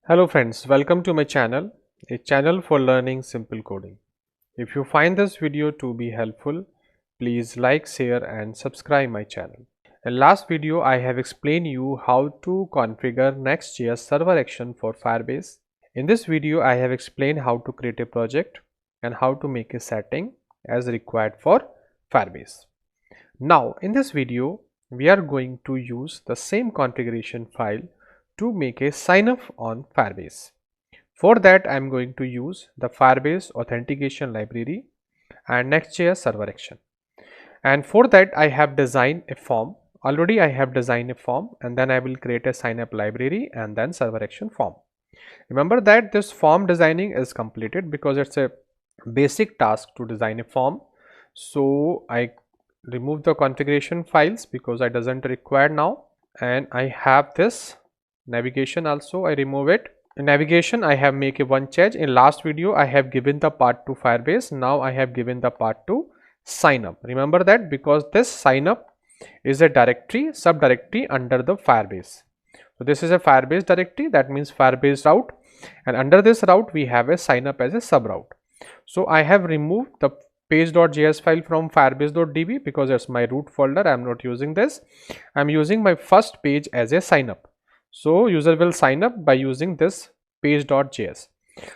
Hello friends, welcome to my channel, a channel for learning simple coding. If you find this video to be helpful, please like, share and subscribe my channel. In last video, I have explained you how to configure Next.js server action for Firebase. In this video, I have explained how to create a project and how to make a setting as required for Firebase. Now, in this video, we are going to use the same configuration file to make a sign up on Firebase. For that, I am going to use the Firebase authentication library and Next.js server action. And for that, I have designed a form. Already I have designed a form, and then I will create a sign up library and then server action form. Remember that this form designing is completed because it's a basic task to design a form. So I remove the configuration files because I doesn't require now, and I have this navigation also. I remove it. In navigation, I have make a one change. In last video, I have given the part to Firebase. Now I have given the part to sign up. Remember that because this sign up is a directory, subdirectory under the Firebase. So this is a Firebase directory, that means Firebase route, and under this route we have a sign up as a sub route. So I have removed the page.js file from firebase.db because it's my root folder. I am not using this. I am using my first page as a sign up. So user will sign up by using this page.js.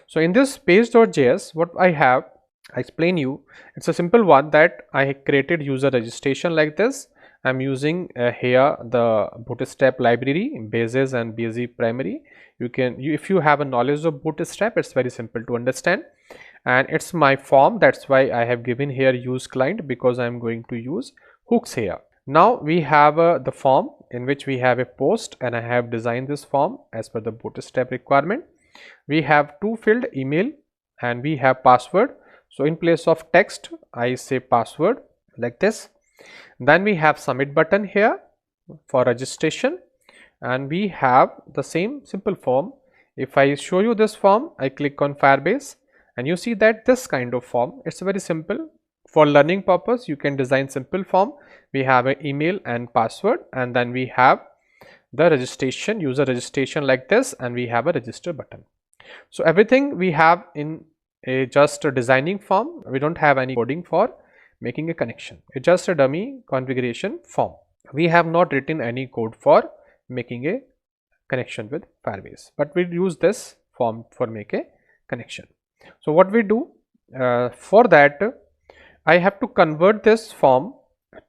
So in this page.js, what I have, I explain you, it's a simple one that I created user registration like this. I'm using here the Bootstrap library, bases and basic primary. If you have a knowledge of Bootstrap, it's very simple to understand. And it's my form, that's why I have given here use client, because I'm going to use hooks here. Now we have the form in which we have a post, and I have designed this form as per the Bootstrap requirement. We have two field, email and we have password. So in place of text, I say password like this. Then we have submit button here for registration, and we have the same simple form. If I show you this form, I click on Firebase and you see that this kind of form, it's very simple. For learning purpose, you can design simple form. We have an email and password, and then we have the registration, user registration like this, and we have a register button. So everything we have in a just a designing form. We don't have any coding for making a connection. It's just a dummy configuration form. We have not written any code for making a connection with Firebase, but we use this form for make a connection. So what we do for that, I have to convert this form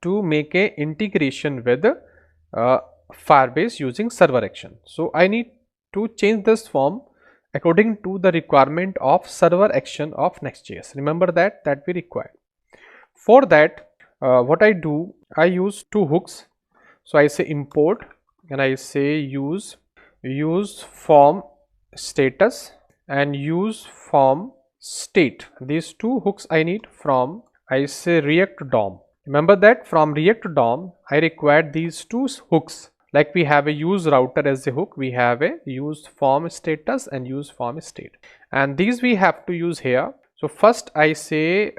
to make a integration with Firebase using server action. So I need to change this form according to the requirement of server action of Next.js. Remember that we require. For that, what I do, I use two hooks. So I say import and I say use form status and use form state. These two hooks I need from, I say React DOM. Remember that from React DOM, I require these two hooks. Like we have a use router as a hook, we have a use form status and use form state, and these we have to use here. So first I say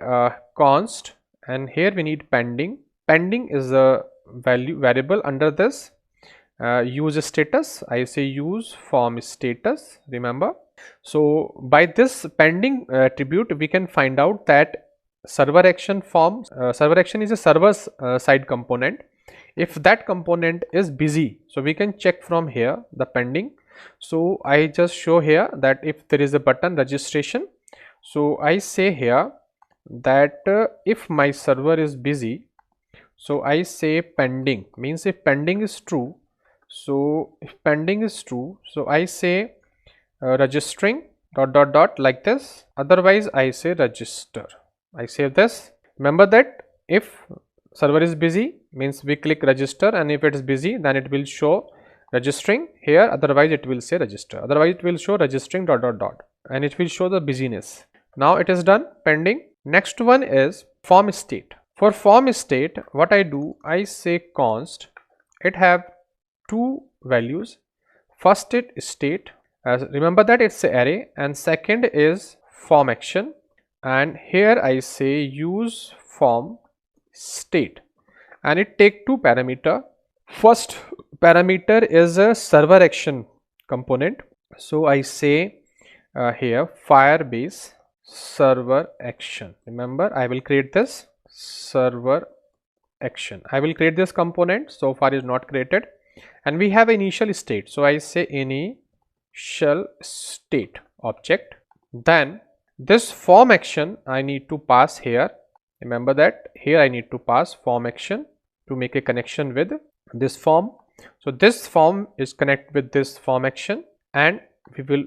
const, and here we need pending. Pending is a variable under this use status. I say use form status, remember. So by this pending attribute, we can find out that server action form, server action is a server side component. If that component is busy, so we can check from here the pending. So I just show here that if there is a button registration, so I say here that if my server is busy, so I say pending, means if pending is true. So if pending is true, so I say registering ... like this, otherwise I say register. I save this. Remember that if server is busy, means we click register, and if it is busy, then it will show registering here, otherwise it will say register, otherwise it will show registering ... and it will show the busyness. Now it is done, pending. Next one is form state. For form state, what I do, I say const, it have two values. First it state, remember that it's an array, and second is form action, and here I say use form state, and it take two parameter. First parameter is a server action component, So I say here Firebase server action. Remember, I will create this server action. I will create this component. So far is not created, and we have initial state. So I say initial state object. Then this form action I need to pass here. Remember that here I need to pass form action to make a connection with this form. So this form is connect with this form action, and we will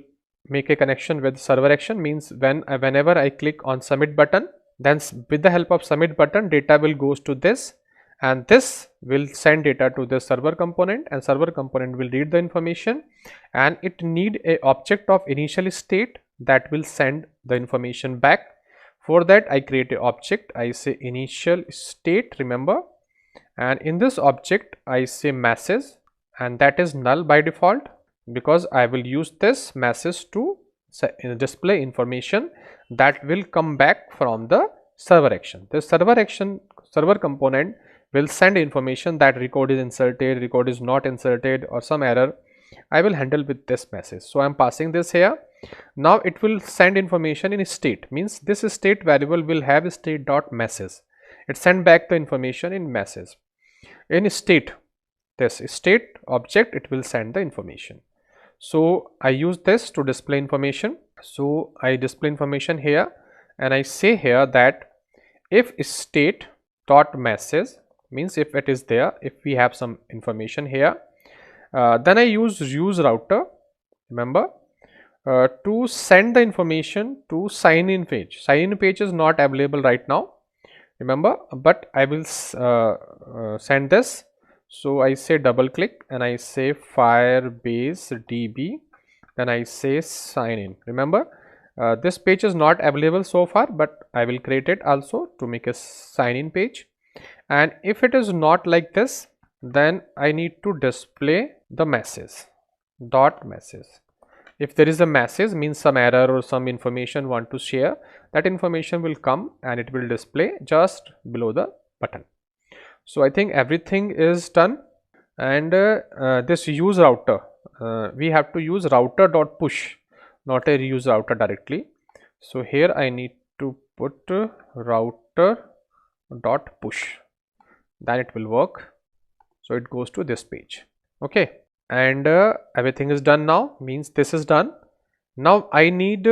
make a connection with server action. Means whenever I click on submit button, then with the help of submit button, data will goes to this, and this will send data to the server component, and server component will read the information, and it need a object of initial state that will send the information back. For that I create a object. I say initial state, remember, and in this object I say message, and that is null by default, because I will use this message to display information that will come back from the server action. The server component will send information that record is inserted, record is not inserted, or some error. I will handle with this message. So I am passing this here. Now it will send information in state, means this state variable will have state.message. It send back the information in message. In state, this state object, it will send the information. So I use this to display information. So I display information here, and I say here that if state dot message, means if it is there, if we have some information here, then I use router, remember, to send the information to sign in page. Sign in page is not available right now, remember, but I will send this. So I say double click and I say Firebase DB, then I say sign in. Remember, this page is not available so far, but I will create it also to make a sign in page. And if it is not like this, then I need to display the message dot message. If there is a message, means some error or some information want to share, that information will come and it will display just below the button. So I think everything is done, and this use router, we have to use router dot push, not a use router directly. So here I need to put router dot push, then it will work. So it goes to this page. Okay, and everything is done now, means this is done. Now I need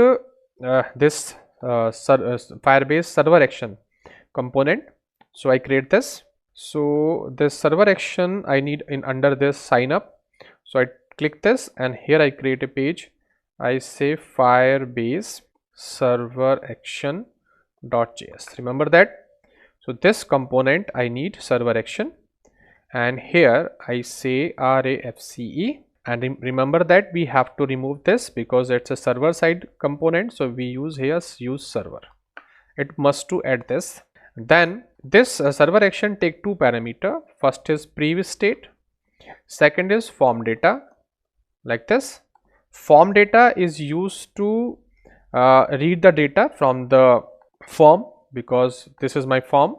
this Firebase server action component. So I create this. So this server action I need in under this sign up. So I click this, and here I create a page. I say Firebase server action .js. Remember that. So this component I need server action, and here I say RAFCE, and remember that we have to remove this because it's a server side component. So we use here use server. It must to add this. Then this server action take two parameter. First is previous state, second is form data, like this. Form data is used to read the data from the form, because this is my form.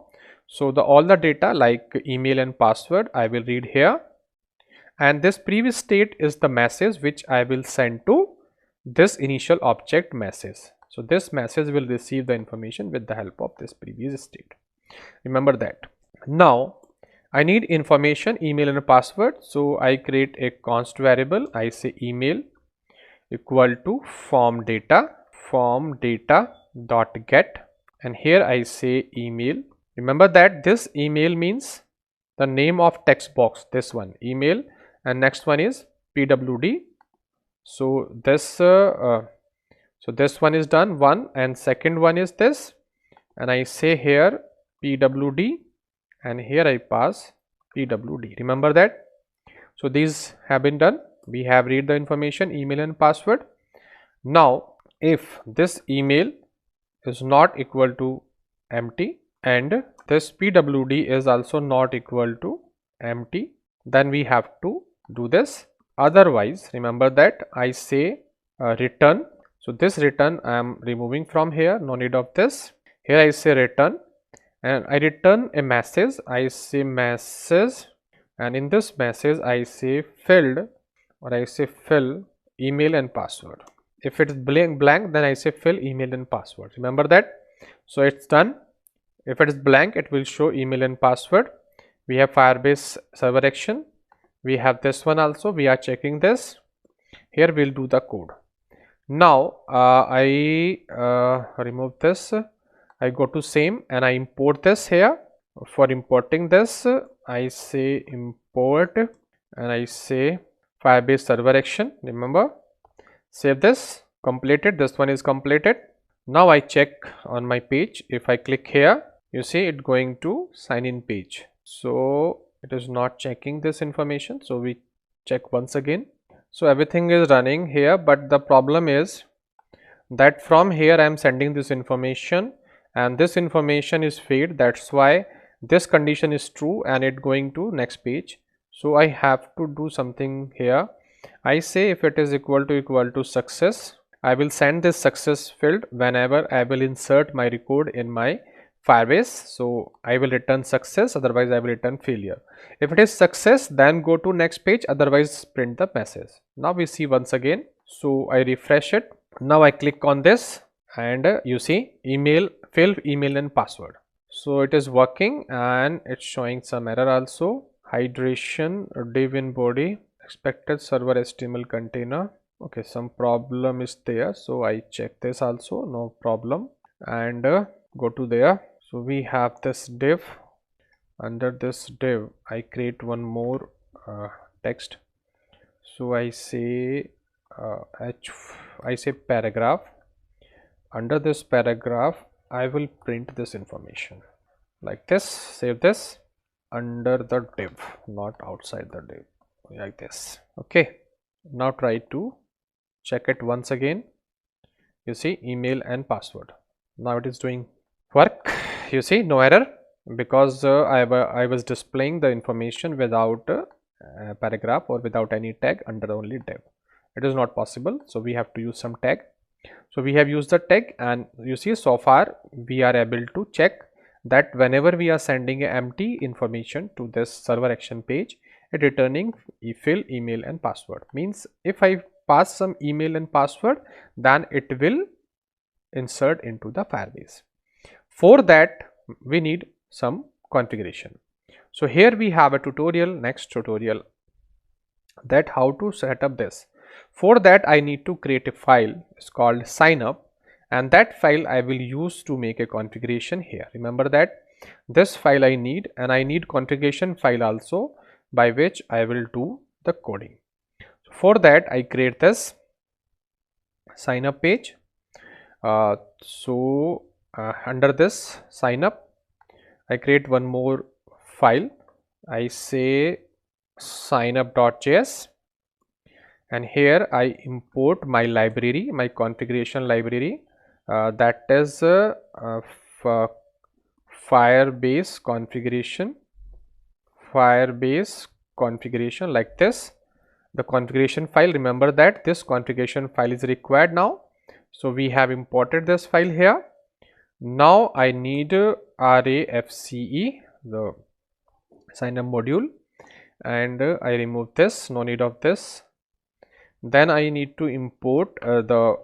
So all the data like email and password I will read here, and this previous state is the message which I will send to this initial object message. So this message will receive the information with the help of this previous state. Remember that. Now I need information, email and a password. So I create a const variable. I say email equal to form data dot get, and here I say email. Remember that this email means the name of text box, this one email, and next one is pwd. So this this one is done, one, and second one is this, and I say here pwd, and here I pass pwd. Remember that. So these have been done. We have read the information, email and password. Now if this email is not equal to empty and this pwd is also not equal to empty, then we have to do this. Otherwise, remember that I say return. So this return I am removing from here, no need of this. Here I say return, and I return a message. I say message, and in this message I say filled, or I say fill email and password. If it's blank, then I say fill email and password. Remember that. So it's done. If it is blank, it will show email and password. We have Firebase server action. We have this one also. We are checking this. Here we'll do the code. Now I remove this. I go to same and I import this here. For importing this, I say import and I say Firebase server action. Remember, save this, completed. This one is completed. Now I check on my page. If I click here, you see it going to sign in page. So it is not checking this information. So we check once again. So everything is running here, but the problem is that from here I am sending this information and this information is failed. That's why this condition is true and it going to next page. So I have to do something here. I say if it is equal to success, I will send this success field whenever I will insert my record in my Firebase. So I will return success, otherwise I will return failure. If it is success, then go to next page, otherwise print the message. Now we see once again. So I refresh it. Now I click on this and you see email, fill email and password. So it is working and it's showing some error also. Hydration, div in body, expected server HTML container. Okay, some problem is there. So I check this also, no problem, and go to there. So we have this div. Under this div, I create one more text. So I say I say paragraph. Under this paragraph, I will print this information like this. Save this under the div, not outside the div, like this. Okay. Now try to check it once again. You see email and password. Now it is doing work. You see no error because I was displaying the information without a paragraph or without any tag, under only div. It is not possible, so we have to use some tag. So we have used the tag and you see so far we are able to check that whenever we are sending empty information to this server action page, it returning fill email and password. Means if I pass some email and password, then it will insert into the Firebase. For that we need some configuration. So here we have a tutorial, next tutorial, that how to set up this. For that I need to create a file. It's called SignUp, and that file I will use to make a configuration here. Remember that this file I need, and I need configuration file also by which I will do the coding. So for that I create this SignUp page. Under this SignUp, I create one more file. I say signup.js, and here I import my library, my configuration library, that is Firebase configuration, like this. The configuration file, remember that this configuration file is required now. So we have imported this file here. Now I need RAFCE, the SignUp module, and I remove this, no need of this. Then I need to import the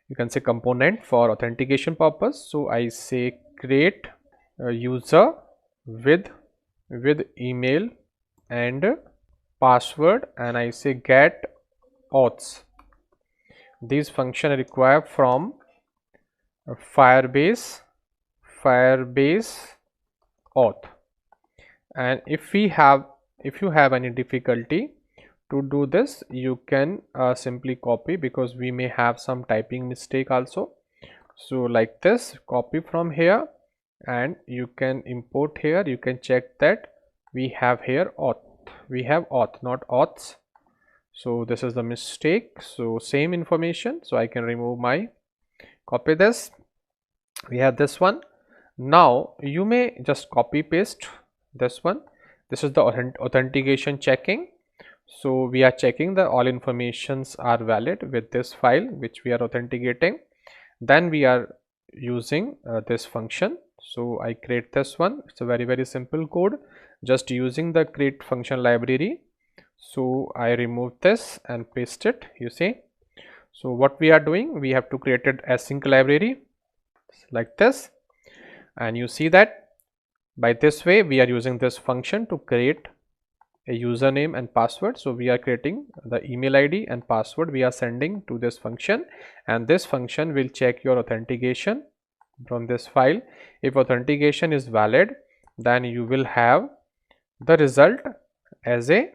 you can say component for authentication purpose. So I say create user with email and password, and I say get auths. These function required from Firebase auth. And if you have any difficulty to do this, you can simply copy, because we may have some typing mistake also. So like this, copy from here and you can import here. You can check that we have here auth, we have auth, not auths. So this is the mistake. So same information, so I can remove my, copy this, we have this one. Now you may just copy paste this one. This is the authentication checking. So we are checking that all informations are valid with this file which we are authenticating. Then we are using this function. So I create this one. It's a very simple code, just using the create function library. So I remove this and paste it, you see. So what we are doing, we have to create an async library like this, and you see that by this way we are using this function to create a username and password. So we are creating the email ID and password we are sending to this function, and this function will check your authentication from this file. If authentication is valid, then you will have the result as a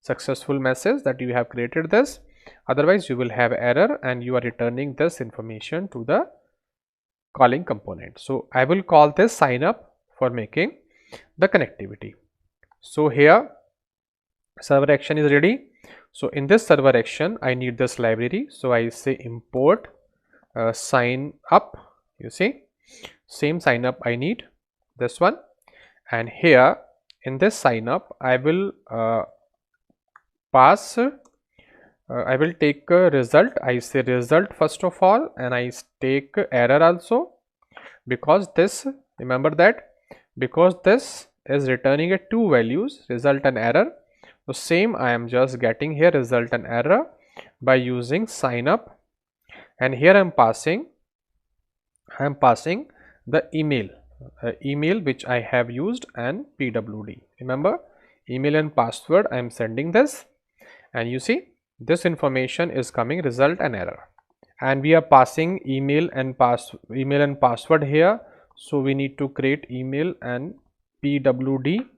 successful message that you have created this. Otherwise you will have error and you are returning this information to the calling component. So I will call this SignUp for making the connectivity. So here server action is ready. So in this server action I need this library, so I say import SignUp. You see, same SignUp I need this one, and here in this SignUp I will pass I will take a result. I say result first of all, and I take error also, because this, remember that, because this is returning a two values, result and error. So same I am just getting here result and error by using SignUp, and here I am passing the email which I have used and pwd. Remember, email and password I am sending this, and you see this information is coming result and error, and we are passing email and password here. So we need to create email and pwd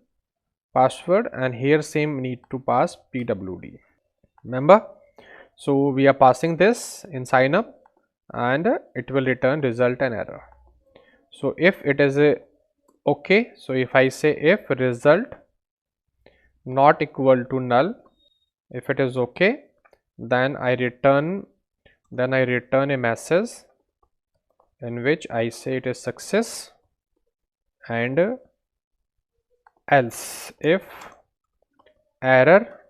password, and here same need to pass pwd, remember. So we are passing this in SignUp and it will return result and error. So if it is a okay, so if I say if result not equal to null, if it is okay, then I return a message in which I say it is success, and else if error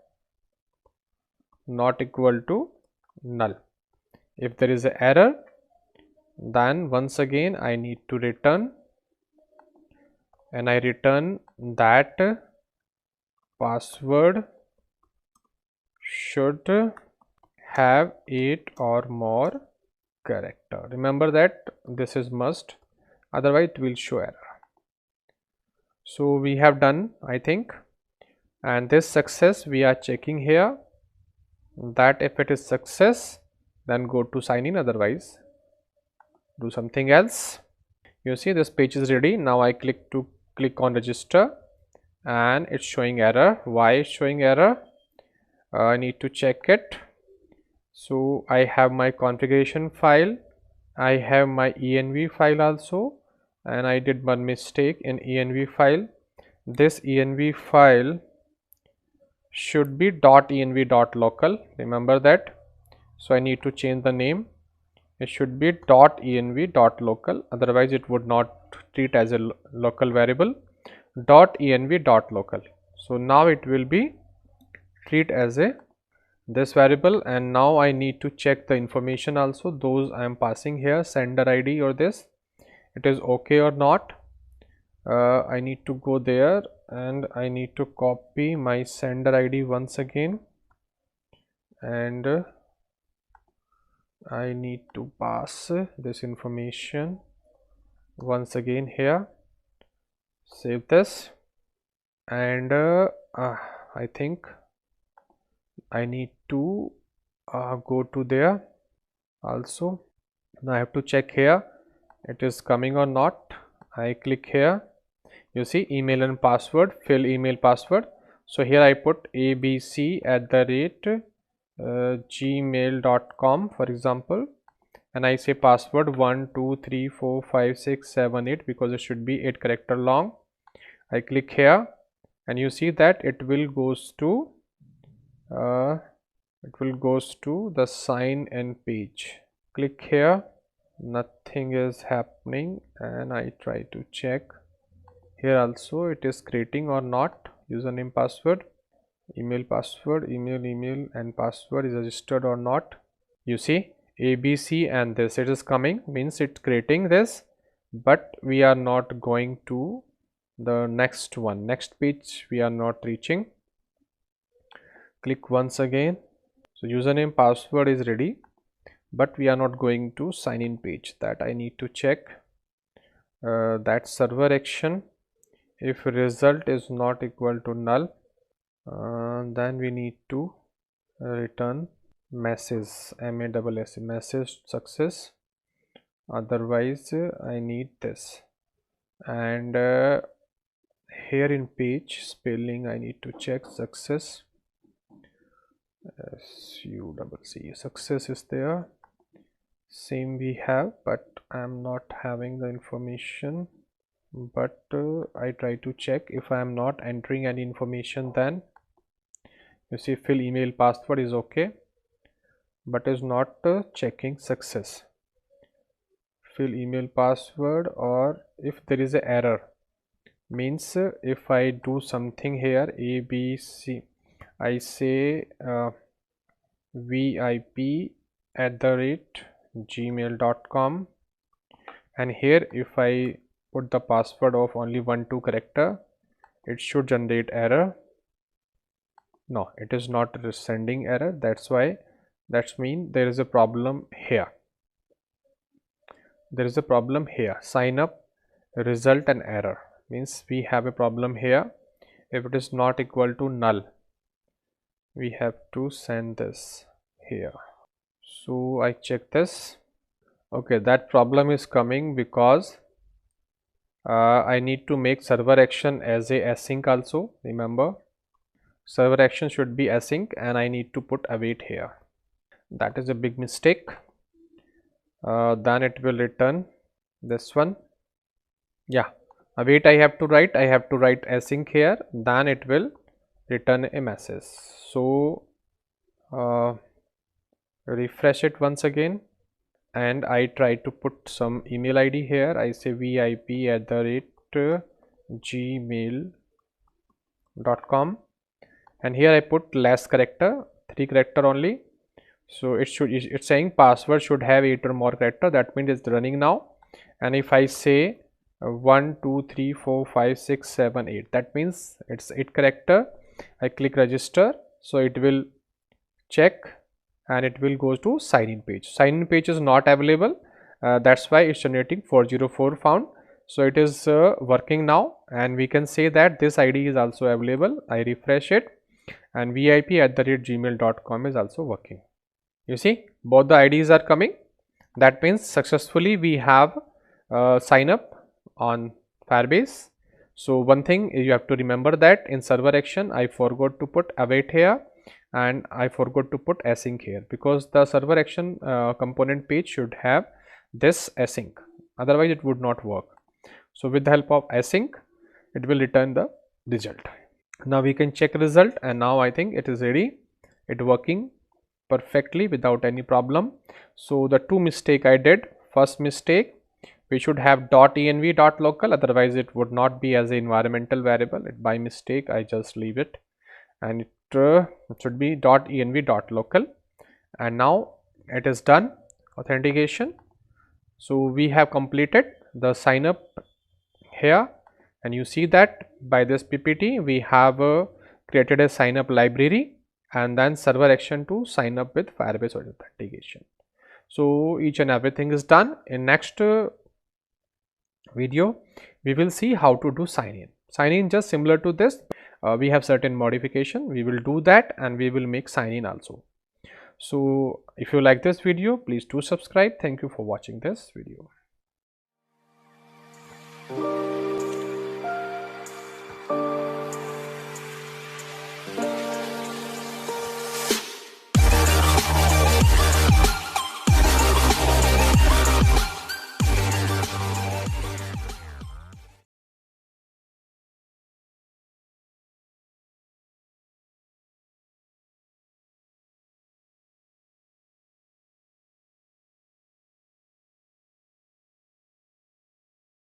not equal to null. If there is an error, then once again I need to return, and I return that password should have 8 or more character. Remember that this is must, otherwise it will show error. So we have done, I think, and this success we are checking here, that if it is success then go to sign in, otherwise do something else. You see this page is ready. Now I click on register and it's showing error. Why it's showing error? I need to check it. So I have my configuration file, I have my env file also, and I did one mistake in env file. This env file should be .env.local, remember that. So I need to change the name. It should be .env.local, otherwise it would not treat as a local variable. .env.local. So now it will be treat as a this variable, and now I need to check the information also, those I am passing here, sender ID or this, it is okay or not. I need to go there and I need to copy my sender ID once again, and I need to pass this information once again here. Save this, and I think I need to go to there also. Now I have to check here it is coming or not. I click here, you see email and password, fill email password. So here I put abc@gmail.com for example, and I say password 1 2 3 4 5 6 7 8 because it should be 8 character long. I click here and you see that it will goes to the sign in page. Click here, nothing is happening, and I try to check here also it is creating or not. Username, password, email, password, email and password is registered or not. You see ABC and this, it is coming, means it's creating this, but we are not going to the next one, next page we are not reaching. Click once again. So username password is ready, but we are not going to sign in page. That I need to check. That server action, if result is not equal to null, then we need to return message, message success. Otherwise I need this. And here in page spelling I need to check success. SUCC, success is there, same we have, but I'm not having the information. But I try to check. If I am not entering any information, then you see fill email password is okay, but is not checking success. Fill email password, or if there is an error, means if I do something here, ABC, I say vip@gmail.com, and here if I put the password of only 1-2 character, it should generate error. No, it is not sending error. That's why, that's mean there is a problem here. There is a problem here. Sign up, result and error, means we have a problem here. If it is not equal to null, we have to send this here. So I check this. Okay, that problem is coming because I need to make server action as a async also. Remember, server action should be async, and I need to put await here. That is a big mistake. Then it will return this one. Yeah, await I have to write async here, then it will return a message. So refresh it once again, and I try to put some email ID here. I say vip@gmail.com, and here I put less character, 3 character only. So it's saying password should have 8 or more character. That means it's running now. And if I say 1 2 3 4 5 6 7 8, that means it's 8 character. I click register, so it will check and it will go to sign in page. Sign in page is not available, that's why it's generating 404 found. So it is working now, and we can say that this ID is also available. I refresh it, and vip@gmail.com is also working. You see, both the IDs are coming. That means successfully we have sign up on Firebase. So one thing you have to remember, that in server action I forgot to put await here, and I forgot to put async here, because the server action component page should have this async, otherwise it would not work. So with the help of async, it will return the result. Now we can check result, and now I think it is ready. It working perfectly without any problem. So the two mistake I did. First mistake, we should have .env.local, otherwise it would not be as an environmental variable. By mistake I just leave it, and it should be .env.local. And now it is done, authentication. So we have completed the sign up here, and you see that by this PPT we have created a sign up library, and then server action to sign up with Firebase authentication. So each and everything is done. In next video we will see how to do sign in. Sign in just similar to this. We have certain modification, we will do that, and we will make sign in also. So if you like this video, please do subscribe. Thank you for watching this video.